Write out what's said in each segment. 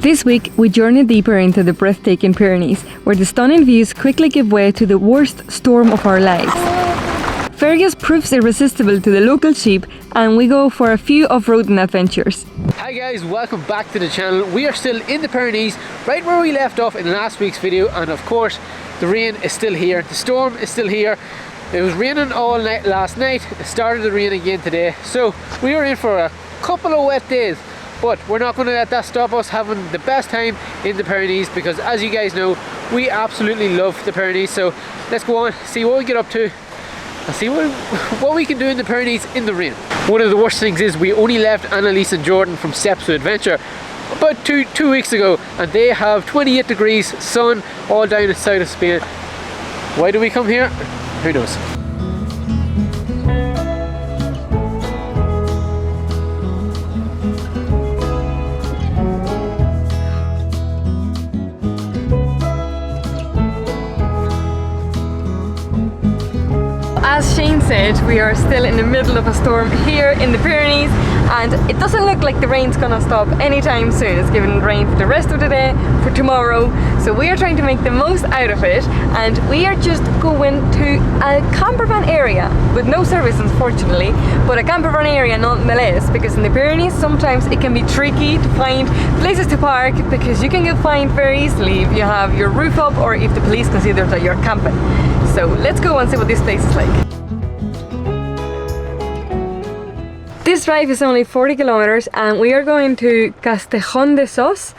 This week, we journey deeper into the breathtaking Pyrenees, where the stunning views quickly give way to the worst storm of our lives. Fergus proves irresistible to the local sheep, and we go for a few off-roading adventures. Hi guys, welcome back to the channel. We are still in the Pyrenees, right where we left off in last week's video, and of course, the rain is still here. The storm is still here. It was raining all night last night. It started to rain again today, so we are in for a couple of wet days. But we're not going to let that stop us having the best time in the Pyrenees, because as you guys know, we absolutely love the Pyrenees. So let's go on, see what we get up to, and see what we can do in the Pyrenees in the rain. One of the worst things is we only left 𝗦𝗨𝗣𝗣𝗢𝗧 and Jordan from Steps to Adventure about two weeks ago, and they have 28 degrees, sun, all down the south of Spain. Why do we come here? Who knows? As Shane said, we are still in the middle of a storm here in the Pyrenees, and it doesn't look like the rain's gonna stop anytime soon. It's giving rain for the rest of the day, for tomorrow, so we are trying to make the most out of it, and we are just going to a camper van area with no service, unfortunately, but a camper van area nonetheless, because in the Pyrenees sometimes it can be tricky to find places to park, because you can get fined very easily if you have your roof up or if the police consider that you're camping. So let's go and see what this place is like. This drive is only 40 kilometers and we are going to 𝗦𝗨𝗣𝗧.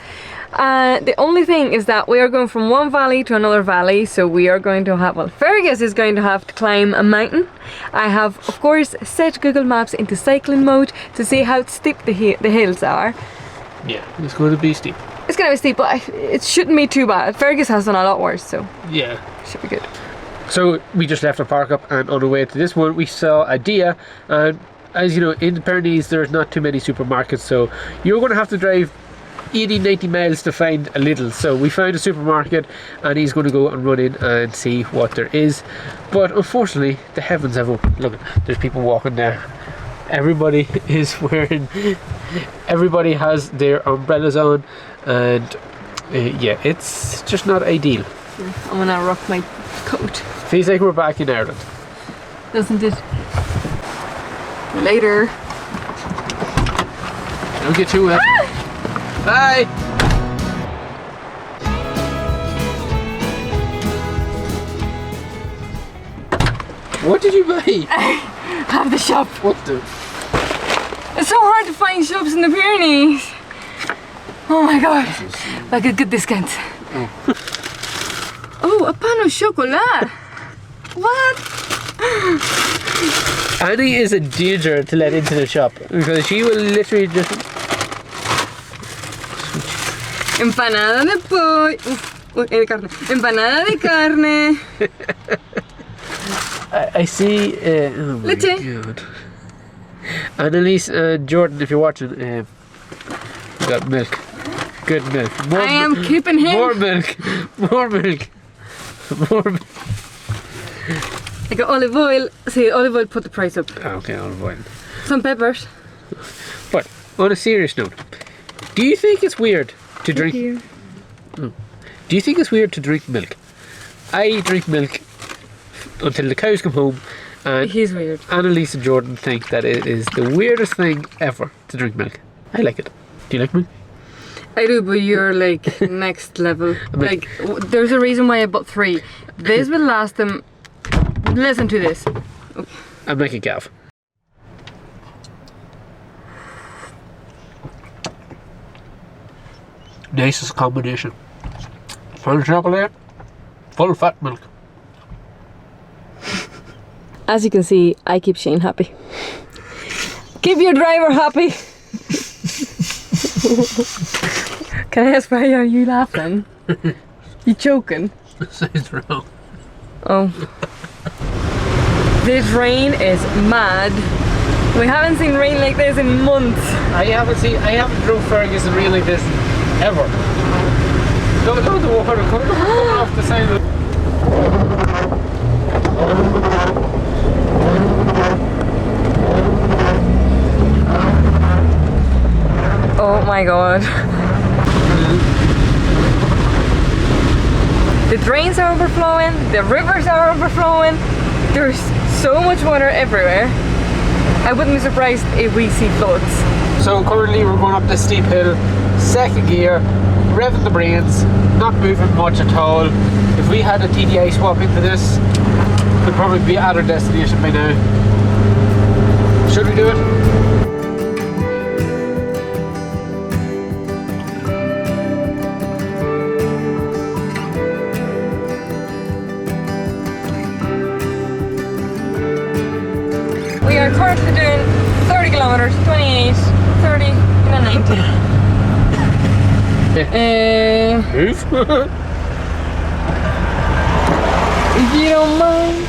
The only thing is that we are going from one valley to another valley, so we are going to have, well, Fergus is going to have to climb a mountain. I have, of course, set Google Maps into cycling mode to see how steep the hills are. Yeah, it's going to be steep. It's going to be steep, but it shouldn't be too bad. Fergus has done a lot worse, so yeah, should be good. So we just left our park up, and on the way to this one we saw a 𝗦𝗨𝗣𝗣𝗢𝗥, and as you know, in the Pyrenees there's not too many supermarkets, so you're going to have to drive 80-90 miles to find a Lidl. So we found a supermarket and he's going to go and run in and see what there is. But unfortunately the heavens have opened. Look, there's people walking there. Everybody is wearing, everybody has their umbrellas on, and yeah, it's just not ideal. I'm gonna rock my coat. Feels like we're back in Ireland, doesn't it? Later. Don't get too wet. Bye. What did you buy? Have the shop. What the? It's so hard to find shops in the Pyrenees. Oh my god. Like a good discount. Oh. Oh, a pan au chocolat. What? Annie is a danger to let into the shop, because she will literally just... Empanada de pollo. De carne. Empanada de carne. I see... oh my god. 𝗦𝗨𝗣𝗣𝗢𝗧 and Jordan, if you're watching, we got milk. Good milk. More I am keeping him. More milk. More milk. More milk. I got olive oil. See, olive oil put the price up. Okay, olive oil. Some peppers. But on a serious note, do you think it's weird to drink? Do you think it's weird to drink milk? I drink milk until the cows come home, and he's weird. 𝗦𝗨𝗣𝗣𝗢𝗧 and Jordan think that it is the weirdest thing ever to drink milk. I like it. Do you like milk? I do, but you're like next level. Like, there's a reason why I bought 3. This will last them. Listen to this. Okay. I'm like a gav. Nicest combination. Full chocolate, full fat milk. As you can see, I keep Shane happy. Keep your driver happy. Can I ask why are you laughing? You choking? Sounds wrong. Oh. This rain is mad. We haven't seen rain like this in months. I haven't drove Fergus in rain like this ever. Look at the water coming off the side of it. Oh my god. The drains are overflowing, the rivers are overflowing. There's so much water everywhere. I wouldn't be surprised if we see floods. So currently we're going up this steep hill, second gear, revving the brains, not moving much at all. If we had a TDI swap into this, we'd probably be at our destination by now. Should we do it? We are currently doing 30 kilometers, 28, 30, and 90. Move. If you don't mind.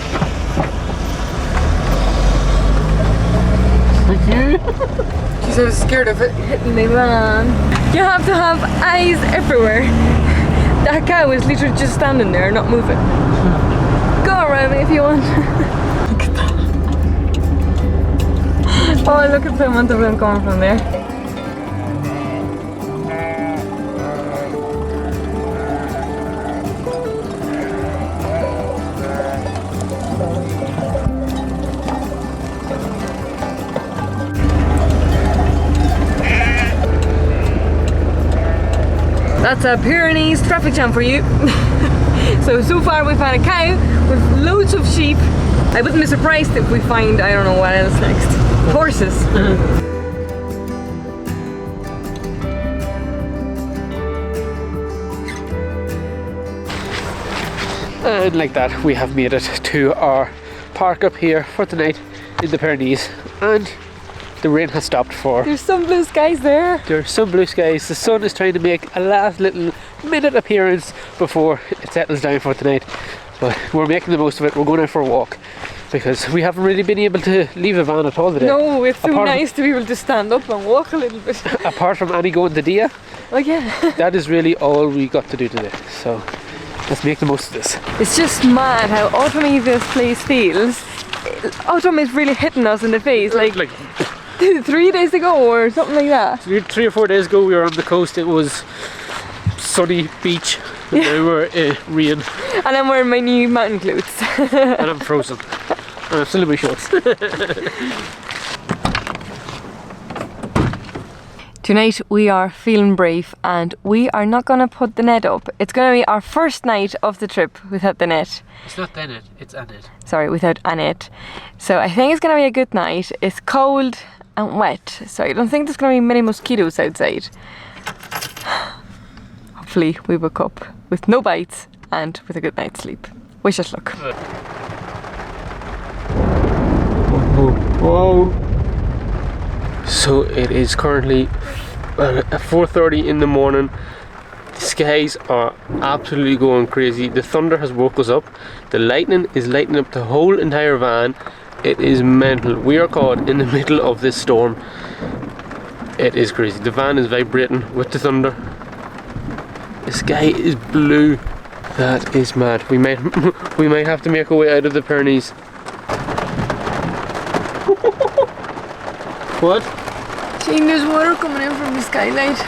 Thank you. She's so scared of it hitting me, man. You have to have eyes everywhere. That cow is literally just standing there, not moving. Go around me if you want. Look at that. Oh, look at the amount of them coming from there. That's a Pyrenees traffic jam for you. So far we've had a cow with loads of sheep. I wouldn't be surprised if we find, I don't know what else next. Horses. And like that, we have made it to our park up here for tonight in the Pyrenees, and the rain has stopped for. There's some blue skies there. There's some blue skies. The sun is trying to make a last little minute appearance before it settles down for tonight. But we're making the most of it. We're going out for a walk because we haven't really been able to leave the van at all today. No, it's so nice to be able to stand up and walk a little bit. Apart from Annie going to Dia. Oh yeah. That is really all we got to do today. So let's make the most of this. It's just mad how autumny this place feels. Autumn is really hitting us in the face. Like 3 days ago or something like that. 3 or 4 days ago we were on the coast. It was sunny beach. And now we're rain. And I'm wearing my new mountain clothes. And I'm frozen. And I'm still in my shorts. Tonight we are feeling brave and we are not going to put the net up. It's going to be our first night of the trip without the net. It's not the net, it's a net. Sorry, without a net. So I think it's going to be a good night. It's cold and wet, so I don't think there's going to be many mosquitoes outside. Hopefully we wake up with no bites and with a good night's sleep. Wish us luck. Whoa. So it is currently 4:30 in the morning. The skies are absolutely going crazy. The thunder has woke us up. The lightning is lighting up the whole entire van. It is mental. We are caught in the middle of this storm. It is crazy. The van is vibrating with the thunder. The sky is blue. That is mad. We might have to make our way out of the Pyrenees. What? Seeing there's water coming in from the skylight.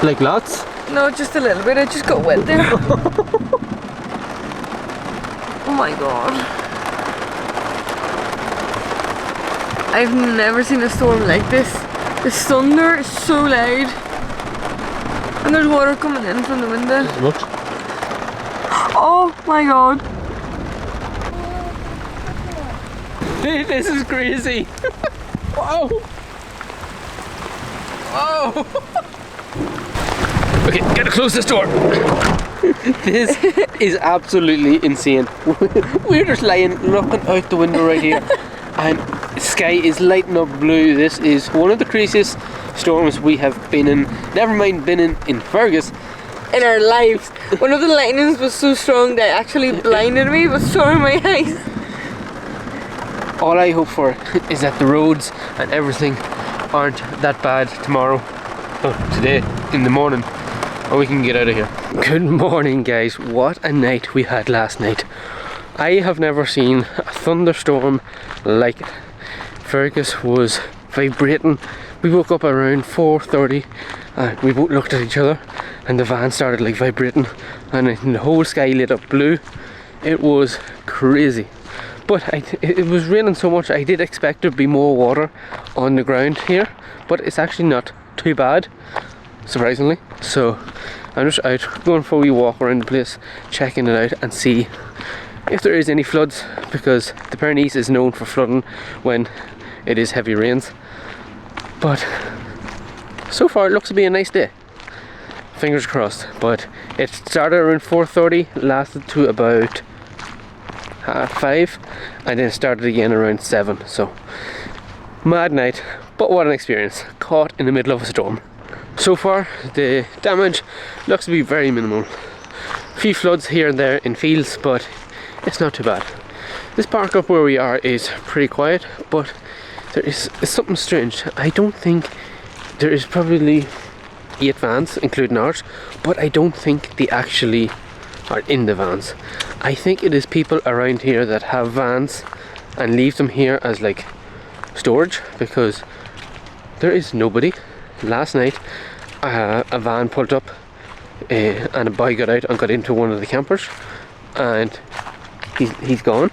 Like lots? No, just a little bit. I just got wet there. Oh my god. I've never seen a storm like this. The thunder is so loud. And there's water coming in from the window. What? Oh my god. This is crazy. Wow. Whoa. Okay, gotta close this door. This is absolutely insane. We're just lying looking out the window right here and the sky is lighting up blue. This is one of the craziest storms we have been in, never mind been in Fergus, in our lives. One of the lightnings was so strong that it actually blinded me, but so are my eyes. All I hope for is that the roads and everything aren't that bad tomorrow, today in the morning, or we can get out of here. Good morning guys, what a night we had last night. I have never seen a thunderstorm like it. Fergus was vibrating. We woke up around 4:30 and we both looked at each other, and the van started like vibrating, and the whole sky lit up blue. It was crazy. But it was raining so much, I did expect there to be more water on the ground here, but it's actually not too bad, surprisingly. So I'm just out going for a wee walk around the place, checking it out and see if there is any floods, because the Pyrenees is known for flooding when it is heavy rains. But so far it looks to be a nice day, fingers crossed. But it started around 4:30, lasted to about 5:30, and then started again around 7. So mad night, but what an experience, caught in the middle of a storm. So far the damage looks to be very minimal. A few floods here and there in fields, but it's not too bad. This park up where we are is pretty quiet, but there is something strange. I don't think there is probably 8 vans including ours, but I don't think they actually are in the vans. I think it is people around here that have vans and leave them here as like storage, because there is nobody. Last night a van pulled up and a boy got out and got into one of the campers, and he's gone.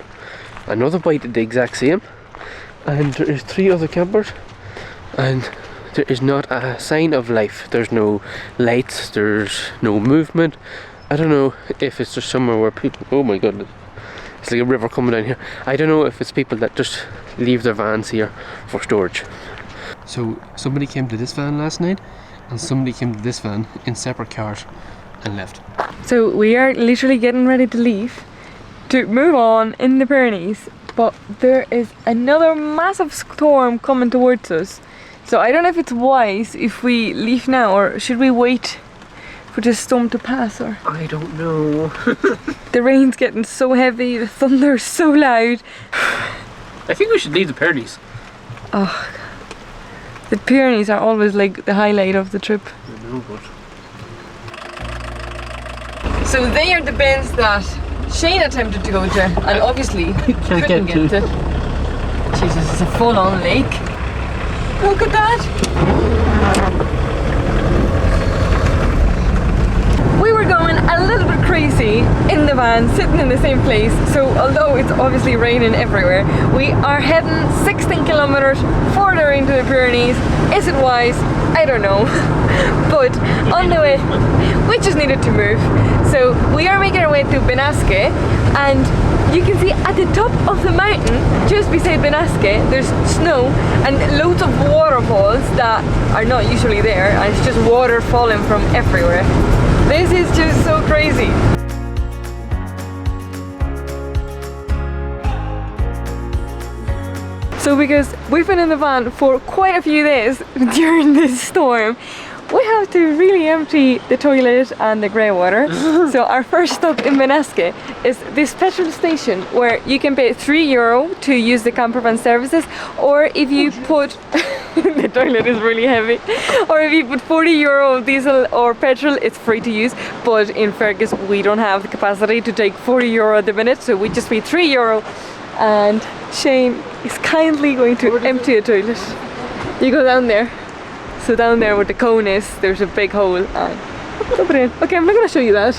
Another boy did the exact same, and there is 3 other campers, and there is not a sign of life. There's no lights, there's no movement. I don't know if it's just somewhere where people, oh my goodness, it's like a river coming down here. I don't know if it's people that just leave their vans here for storage. So somebody came to this van last night, and somebody came to this van in separate cars and left. So we are literally getting ready to leave to move on in the Pyrenees, but there is another massive storm coming towards us. So I don't know if it's wise if we leave now, or should we wait for this storm to pass, or? I don't know. The rain's getting so heavy, the thunder's so loud. I think we should leave the Pyrenees. Oh, the Pyrenees are always like the highlight of the trip. I know, but... So they are the bends that Shane attempted to go to, and obviously couldn't get to. Jesus, it's a full-on lake. Look at that! We were going a little bit crazy in the van, sitting in the same place. So although it's obviously raining everywhere, we are heading 16 kilometers further into the Pyrenees. Is it wise? I don't know. But on the way, we just needed to move. So we are making our way to 𝗦𝗨𝗣𝗧, and you can see at the top of the mountain, just beside 𝗦𝗨𝗣𝗧, there's snow and loads of waterfalls that are not usually there, and it's just water falling from everywhere. This is just so crazy. So because we've been in the van for quite a few days during this storm, we have to really empty the toilet and the grey water. So our first stop in 𝗦𝗨𝗧 is this petrol station where you can pay €3 to use the camper van services, or if you put the toilet is really heavy, or if you put €40 of diesel or petrol, it's free to use. But in Fergus we don't have the capacity to take €40 at the minute, so we just pay €3, and Shane is kindly going to empty a toilet. You go down there. So down there where the cone is, there's a big hole, and put it in. Okay, I'm not going to show you that.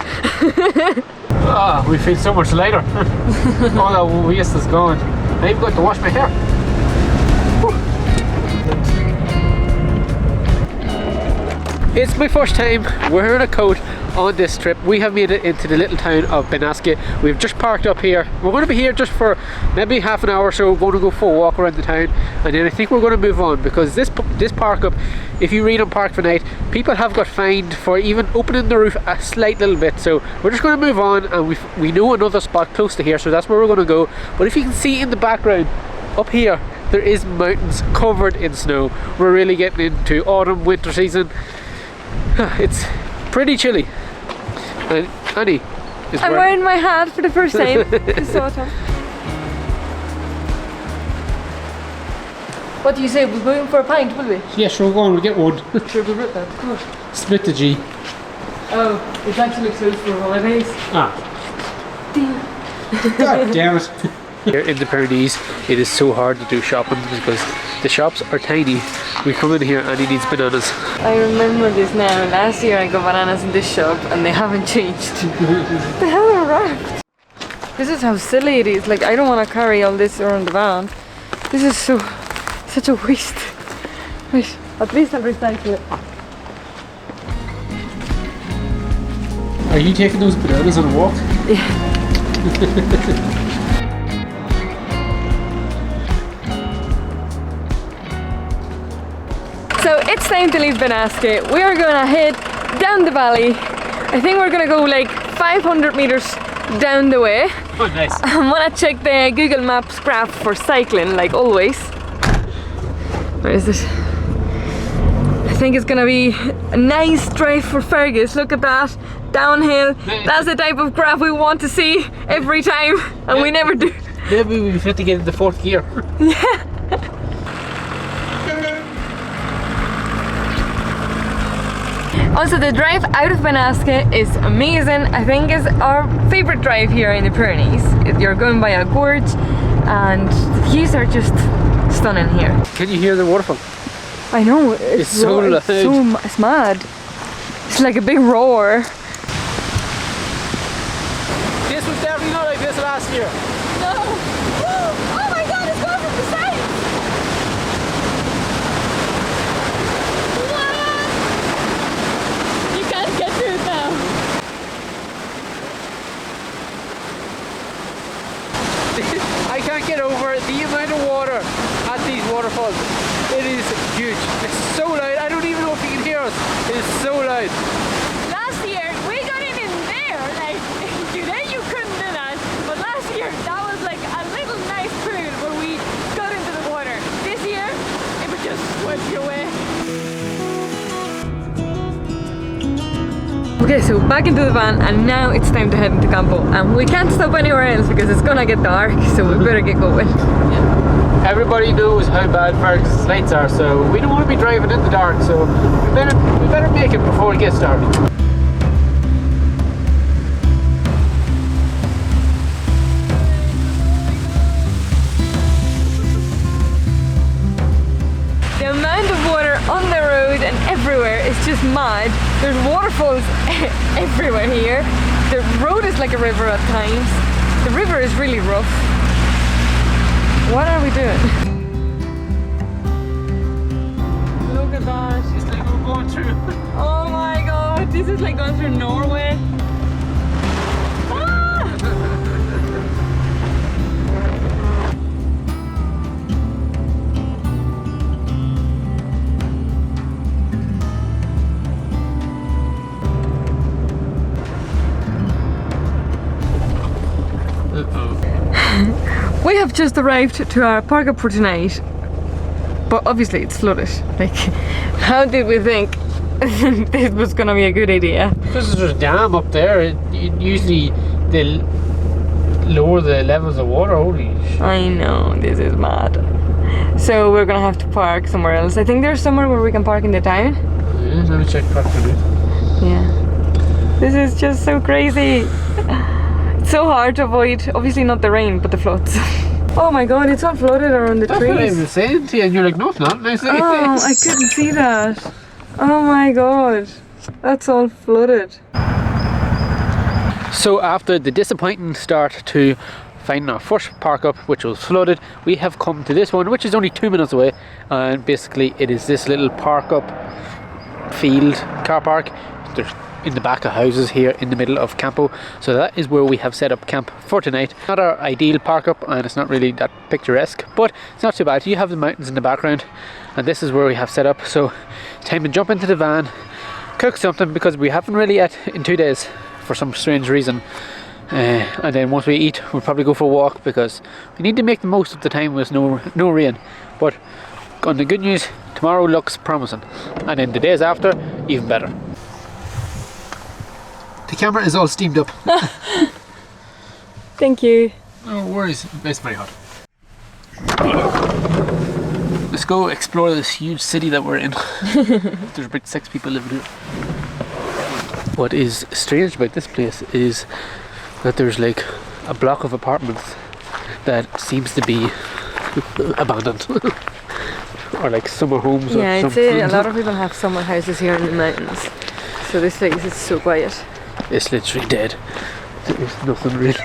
Ah, we feel so much lighter. All that waste is gone. I've got to wash my hair. It's my first time wearing a coat on this trip. We have made it into the little town of 𝗦𝗨𝗣𝗧. We've just parked up here. We're going to be here just for maybe half an hour or so. We're going to go for a walk around the town, and then I think we're going to move on, because this park up, if you read on Park for Night, people have got fined for even opening the roof a slight little bit. So we're just going to move on, and we know another spot close to here, so that's where we're going to go. But if you can see in the background up here, there is mountains covered in snow. We're really getting into autumn, winter season. It's pretty chilly. And Annie is I'm wearing my hat for the first time this autumn. What do you say? We're going for a pint, will we? Yeah, sure, go on, we'll get one. Sure, we'll get that, of course. Split the G. Oh, it's actually closed for holidays. Ah. Damn. God damn it. Here in the Pyrenees, it is so hard to do shopping because the shops are tiny We come in here and he needs bananas. I remember this now. Last year I got bananas in this shop and they haven't changed. They haven't wrapped. This is how silly it is. Like, I don't want to carry all this around the van. This is such a waste. Wait, at least I'll recycle it. Are you taking those bananas on a walk? Yeah. So it's time to leave 𝗦𝗨𝗣𝗣𝗢𝗧. We are gonna head down the valley. I think we're gonna go like 500 meters down the way. Oh, nice. I'm gonna check the Google Maps graph for cycling, like always. Where is it? I think it's gonna be a nice drive for Fergus. Look at that. Downhill. That's the type of graph we want to see every time, and we never do. Maybe we fit to get into 4th gear. Yeah. Also, the drive out of 𝗦𝗨𝗣𝗧𝗧 is amazing. I think it's our favorite drive here in the Pyrenees. You're going by a gorge and the views are just stunning here. Can you hear the waterfall? I know, it's so loud. it's mad. It's like a big roar. This was definitely not like this last year. No! Oh my god, it's going from the side! You can't get through it now. I can't get over the amount of water at these waterfalls. It is huge. It's so loud. I don't even know if you can hear us. It is so loud. Last year we got in there, like today you couldn't do that, but last year that was like a little nice pool where we got into the water. This year it would just swipe you away. Okay, so back into the van and now it's time to head into Campo, and we can't stop anywhere else because it's gonna get dark, so we better get going. Everybody knows how bad Fergus's nights are, so we don't want to be driving in the dark, so we better make it before it gets dark. The amount of water on the road and everywhere is just mad. There's waterfalls everywhere here. The road is like a river at times. The river is really rough. What are we doing? Look at that. It's like we're going through. Oh my god, this is like going through Norway. Ah! We have just arrived to our park up for tonight, but obviously it's flooded. Like, how did we think this was gonna be a good idea? Because there's a dam up there, usually they lower the levels of water. Holy shit. I know, this is mad. So we're gonna have to park somewhere else. I think there's somewhere where we can park in the town. Yeah, let me check park for this. Yeah. This is just so crazy. It's so hard to avoid, obviously not the rain, but the floods. Oh my god, it's all flooded around the That's trees. what I was saying to you, and you're like, no it's not. And I say, Oh, I couldn't see that. Oh my god, that's all flooded. So after the disappointing start to finding our first park up, which was flooded, we have come to this one, which is only 2 minutes away, and basically it is this little park up field car park. There's in the back of houses here in the middle of Campo, so that is where we have set up camp for tonight. Not our ideal park up, and it's not really that picturesque, but it's not too bad. You have the mountains in the background, and this is where we have set up. So it's time to jump into the van, cook something, because we haven't really ate in 2 days for some strange reason, and then once we eat we'll probably go for a walk, because we need to make the most of the time with no rain. But on the good news, tomorrow looks promising, and then the days after even better. The camera is all steamed up. Thank you. No worries, it's very hot. Let's go explore this huge city that we're in. There's about 6 people living here. What is strange about this place is that there's like a block of apartments that seems to be abandoned. or like summer homes Yeah, or I'd something. say a lot of people have summer houses here in the mountains. So this place is so quiet. It's literally dead. There's nothing really.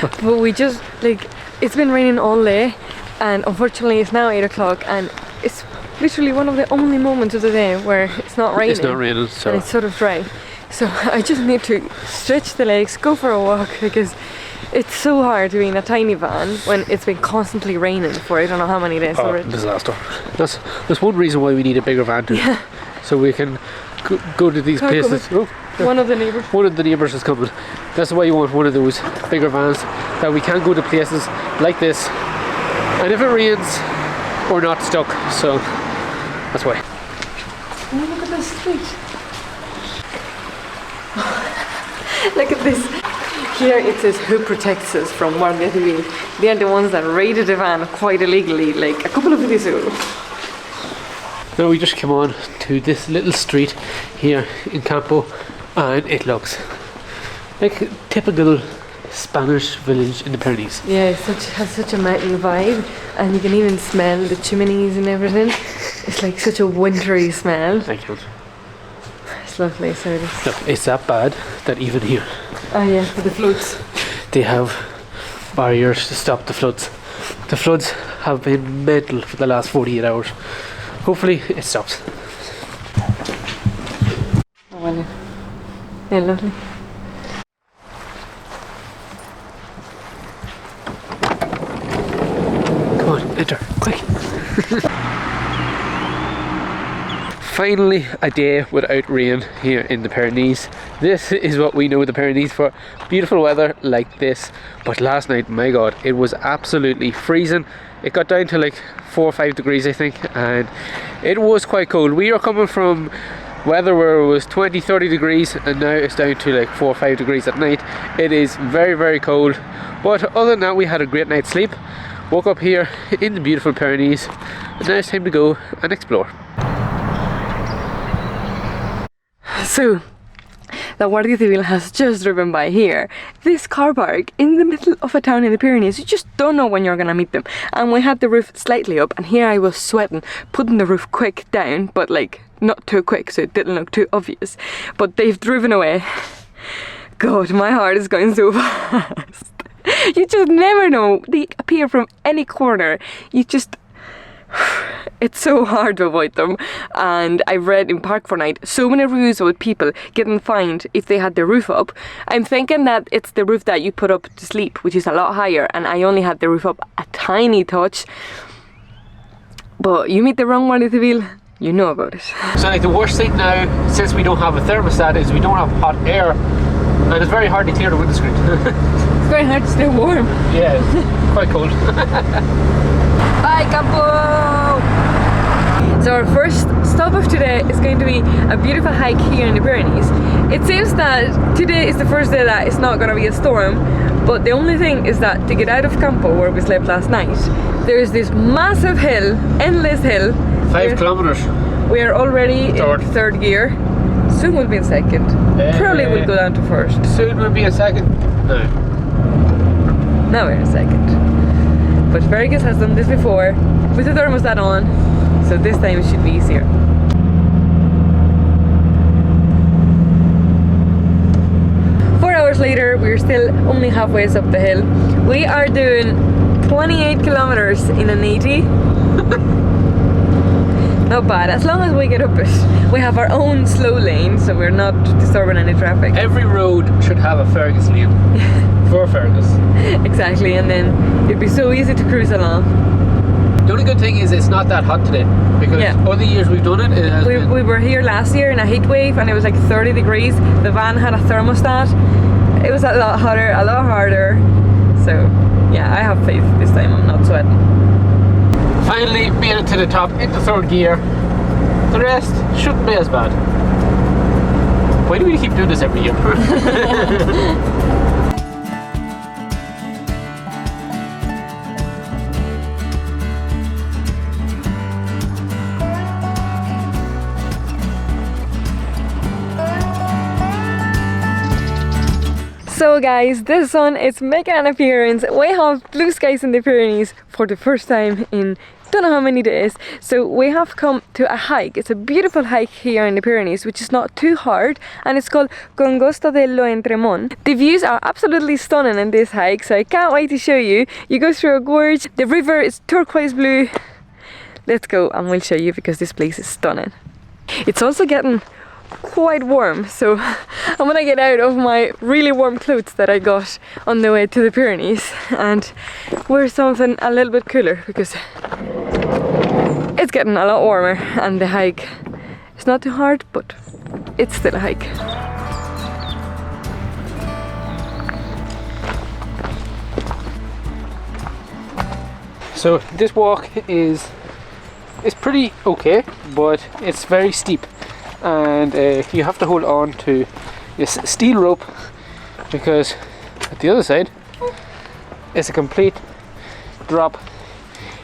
But we just, like, it's been raining all day, and unfortunately it's now 8 o'clock, and it's literally one of the only moments of the day where it's not raining. It's not raining, so. And it's sort of dry. So I just need to stretch the legs, go for a walk, because it's so hard to be in a tiny van when it's been constantly raining for I don't know how many days already. Disaster. That's one reason why we need a bigger van too. Yeah. So we can go to these places. Oh, One of the neighbours. one of the neighbours is coming. That's why you want one of those bigger vans, that we can go to places like this, and if it rains, we're not stuck. So that's why. Oh, look at this street. Look at this. Here it says who protects us from 𝗦𝗨𝗣𝗣𝗢𝗥𝗧. They are the ones that raided the van quite illegally, like a couple of videos ago. Now we just came on to this little street here in Campo, and it looks like a typical Spanish village in the Pyrenees. Yeah, it has such a mountain vibe, and you can even smell the chimneys and everything. It's like such a wintry smell. Thank you. It's lovely, so it is. Look, it's that bad that even here Oh yeah, for the floods. they have barriers to stop the floods. The floods have been mental for the last 48 hours. Hopefully it stops. Oh well, yeah, lovely. Come on, enter, quick. Finally a day without rain here in the Pyrenees. This is what we know the Pyrenees for. Beautiful weather like this. But last night, my god, it was absolutely freezing. It got down to like 4 or 5 degrees I think, and it was quite cold. We are coming from weather where it was 20-30 degrees, and now it's down to like 4 or 5 degrees at night. It is very, very cold, but other than that we had a great night's sleep. Woke up here in the beautiful Pyrenees, and now it's time to go and explore. So, the Guardia Civil has just driven by here. This car park in the middle of a town in the Pyrenees, you just don't know when you're gonna meet them. And we had the roof slightly up, and here I was sweating, putting the roof quick down, but like not too quick so it didn't look too obvious. But they've driven away. God, my heart is going so fast. You just never know. They appear from any corner. You just... It's so hard to avoid them. And I've read in Park Fortnite so many reviews about people getting fined if they had their roof up. I'm thinking that it's the roof that you put up to sleep, which is a lot higher, and I only had the roof up a tiny touch. But you meet the wrong Guardia Civil, you know about it. So like the worst thing now, since we don't have a thermostat, is we don't have hot air, and it's very hard to clear the windscreen. It's very hard to stay warm. Yeah, it's quite cold. Bye, Campo! So our first stop of today is going to be a beautiful hike here in the Pyrenees. It seems that today is the first day that it's not going to be a storm, but the only thing is that to get out of Campo, where we slept last night, there's this massive hill, endless hill. 5 kilometers. We are already in third gear. Soon we'll be in second. Probably we'll go down to first. Soon we'll be in second. No. Now we're in second. But Fergus has done this before with the thermostat on, so this time it should be easier. Hours later, we're still only halfway up the hill. We are doing 28 kilometers in an 80. Not bad, as long as we get up it. We have our own slow lane, so we're not disturbing any traffic. Every road should have a Fergus lane. For Fergus. Exactly, and then it'd be so easy to cruise along. The only good thing is it's not that hot today, because other years we've done it, has been... We were here last year in a heat wave and it was like 30 degrees. The van had a thermostat. It was a lot hotter, a lot harder. So yeah, I have faith this time, I'm not sweating. Finally made it to the top into third gear. The rest shouldn't be as bad. Why do we keep doing this every year? So guys, the sun is making an appearance. We have blue skies in the Pyrenees for the first time in don't know how many days. So we have come to a hike. It's a beautiful hike here in the Pyrenees, which is not too hard, and it's called 𝗦𝗨𝗣𝗣𝗢𝗥𝗧. The views are absolutely stunning in this hike, so I can't wait to show you. You go through a gorge, the river is turquoise blue. Let's go and we'll show you, because this place is stunning. It's also getting quite warm, so I'm gonna get out of my really warm clothes that I got on the way to the Pyrenees and wear something a little bit cooler, because it's getting a lot warmer and the hike is not too hard, but it's still a hike. So this walk is pretty okay, but it's very steep, and you have to hold on to this steel rope, because at the other side is a complete drop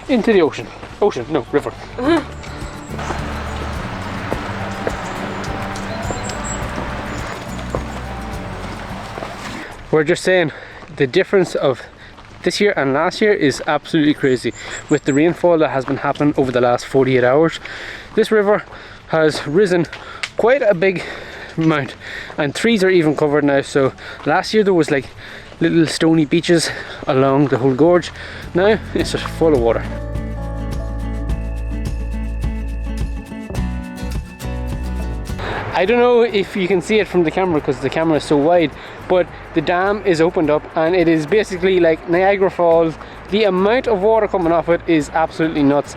into the ocean. No, river. We're just saying the difference of this year and last year is absolutely crazy. With the rainfall that has been happening over the last 48 hours, this river has risen quite a big amount, and trees are even covered now. So last year there was like little stony beaches along the whole gorge. Now it's just full of water. I don't know if you can see it from the camera because the camera is so wide, but the dam is opened up and it is basically like Niagara Falls. The amount of water coming off it is absolutely nuts.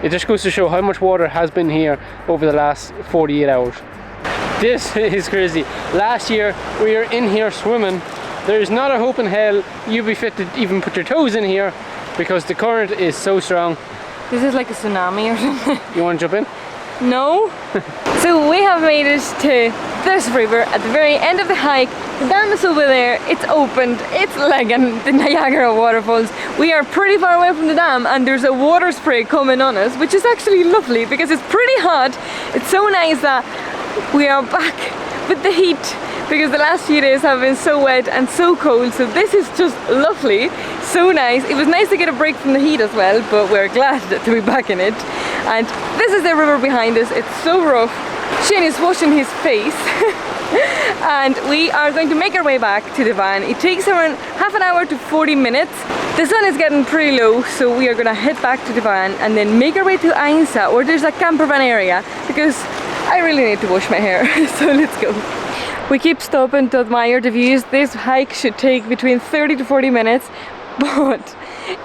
It just goes to show how much water has been here over the last 48 hours. This is crazy. Last year we were in here swimming. There's not a hope in hell you'd be fit to even put your toes in here because the current is so strong. This is like a tsunami or something. You want to jump in? No. So we have made it to this river at the very end of the hike. The dam is over there, it's opened, it's like the Niagara Waterfalls. We are pretty far away from the dam and there's a water spray coming on us, which is actually lovely because it's pretty hot. It's so nice that we are back with the heat, because the last few days have been so wet and so cold, so this is just lovely, so nice. It was nice to get a break from the heat as well, but we're glad to be back in it. And this is the river behind us. It's so rough. Shane is washing his face and we are going to make our way back to the van. It takes around half an hour to 40 minutes. The sun is getting pretty low, so we are gonna head back to the van and then make our way to 𝗦𝗨𝗣𝗣𝗢𝗥, where there's a camper van area, because I really need to wash my hair. So let's go. We keep stopping to admire the views. This hike should take between 30 to 40 minutes, but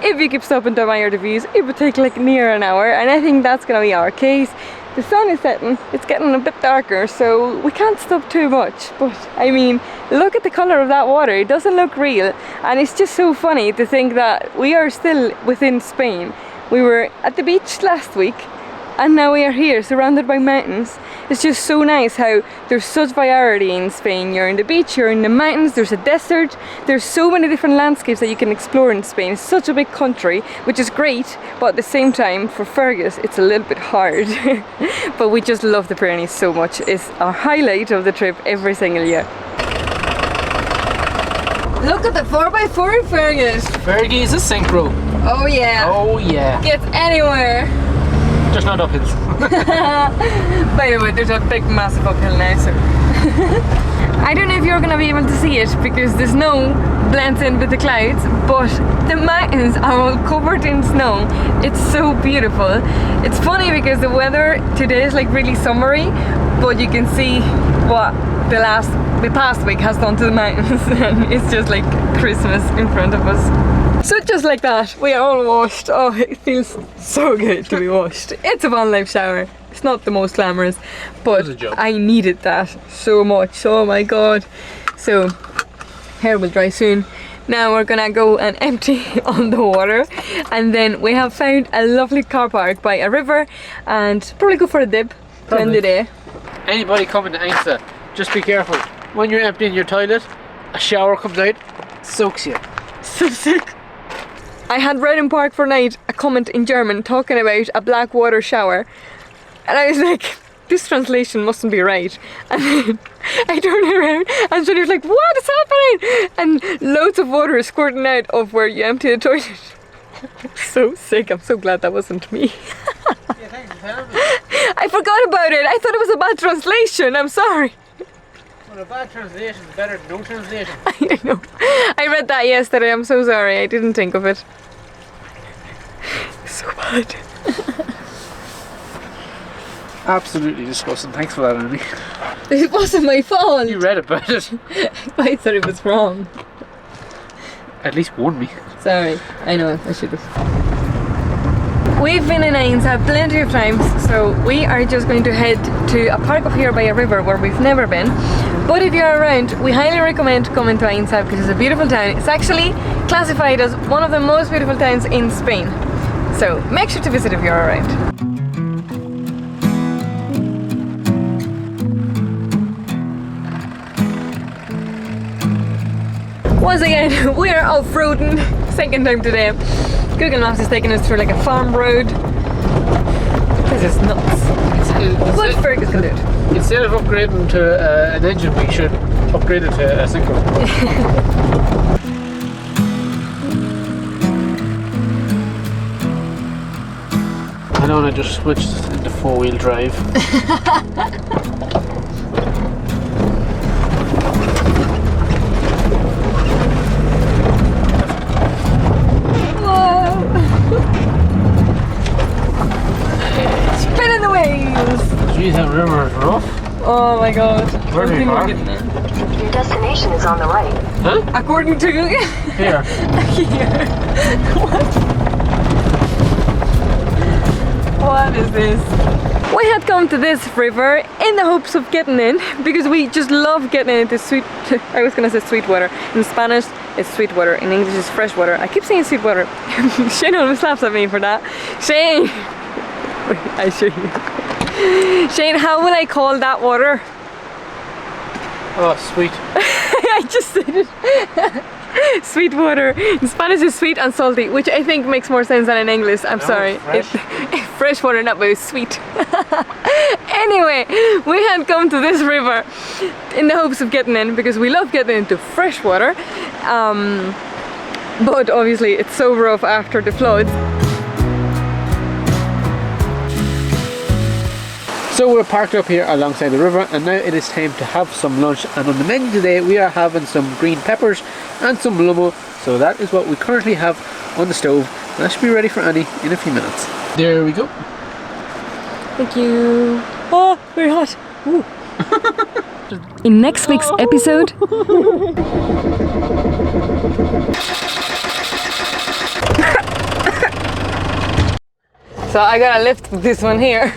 if you keep stopping to admire the views, it would take like near an hour, and I think that's gonna be our case. The sun is setting, it's getting a bit darker, so we can't stop too much, but I mean, look at the colour of that water. It doesn't look real, and it's just so funny to think that we are still within Spain. We were at the beach last week and now we are here surrounded by mountains. It's just so nice how there's such variety in Spain. You're in the beach, you're in the mountains, there's a desert, there's so many different landscapes that you can explore in Spain. It's such a big country, which is great, but at the same time for Fergus it's a little bit hard. But we just love the Pyrenees so much. It's our highlight of the trip every single year. Look at the 4x4 Fergus! Fergie is a synchro. Oh yeah! Oh yeah! Gets anywhere! Just not uphills. By the way, there's a big massive uphill now, so I don't know if you're gonna be able to see it because the snow blends in with the clouds, but the mountains are all covered in snow. It's so beautiful. It's funny because the weather today is like really summery, but you can see what the past week has done to the mountains, and it's just like Christmas in front of us. So just like that, we are all washed. Oh, it feels so good to be washed. It's a Vanlife shower. It's not the most glamorous, but I needed that so much. Oh my god. So, hair will dry soon. Now we're gonna go and empty on the water, and then we have found a lovely car park by a river, and probably go for a dip to end the day. Anybody coming to 𝗦𝗨𝗣𝗢𝗥𝗧, just be careful. When you're emptying your toilet, a shower comes out, soaks you. So sick. I had read in Park 4 Night a comment in German talking about a black water shower, and I was like, this translation mustn't be right. And then I turned around and Jenny was like, what is happening? And loads of water is squirting out of where you empty the toilet. So sick. I'm so glad that wasn't me. Yeah, thanks for telling me. I forgot about it. I thought it was a bad translation. I'm sorry. Well, a bad translation is better than no translation. I know. I read that yesterday. I'm so sorry. I didn't think of it. So bad. Absolutely disgusting. Thanks for that, Annie. It wasn't my fault. You read about it. I thought it was wrong. At least warned me. Sorry. I know. I should have. We've been in 𝗦𝗨𝗣𝗣𝗢𝗥𝗧 plenty of times, so we are just going to head to a park up here by a river where we've never been. But if you're around, we highly recommend coming to 𝗦𝗨𝗣𝗧 because it's a beautiful town. It's actually classified as one of the most beautiful towns in Spain. So make sure to visit if you're around. Once again, we are off-roading, second time today. Google Maps is taking us through like a farm road. This is nuts. But Fergus can do it. Instead of upgrading to an engine, we should upgrade it to a synchro. I know I just switched into 4-wheel drive. Spinning the wheels! Jeez, that river is rough. Oh my god. Where do we park? Your destination is on the right. Huh? According to Here. Here. What is this? We had come to this river in the hopes of getting in because we just love getting into I was gonna say sweet water. In Spanish it's sweet water, in English it's fresh water. I keep saying sweet water. Shane always laughs at me for that. Shane! Wait, I show you. Shane, how will I call that water? Oh, sweet. I just said it. Sweet water. In Spanish is sweet and salty, which I think makes more sense than in English. I'm sorry. Fresh. Fresh water, not very sweet. Anyway, we had come to this river in the hopes of getting in because we love getting into fresh water. But obviously it's so rough after the floods. So we're parked up here alongside the river and now it is time to have some lunch, and on the menu today we are having some green peppers and some lomo. So that is what we currently have on the stove. That should be ready for Annie in a few minutes. There we go. Thank you. Oh, very hot. Ooh. In next week's episode. So I gotta lift this one here.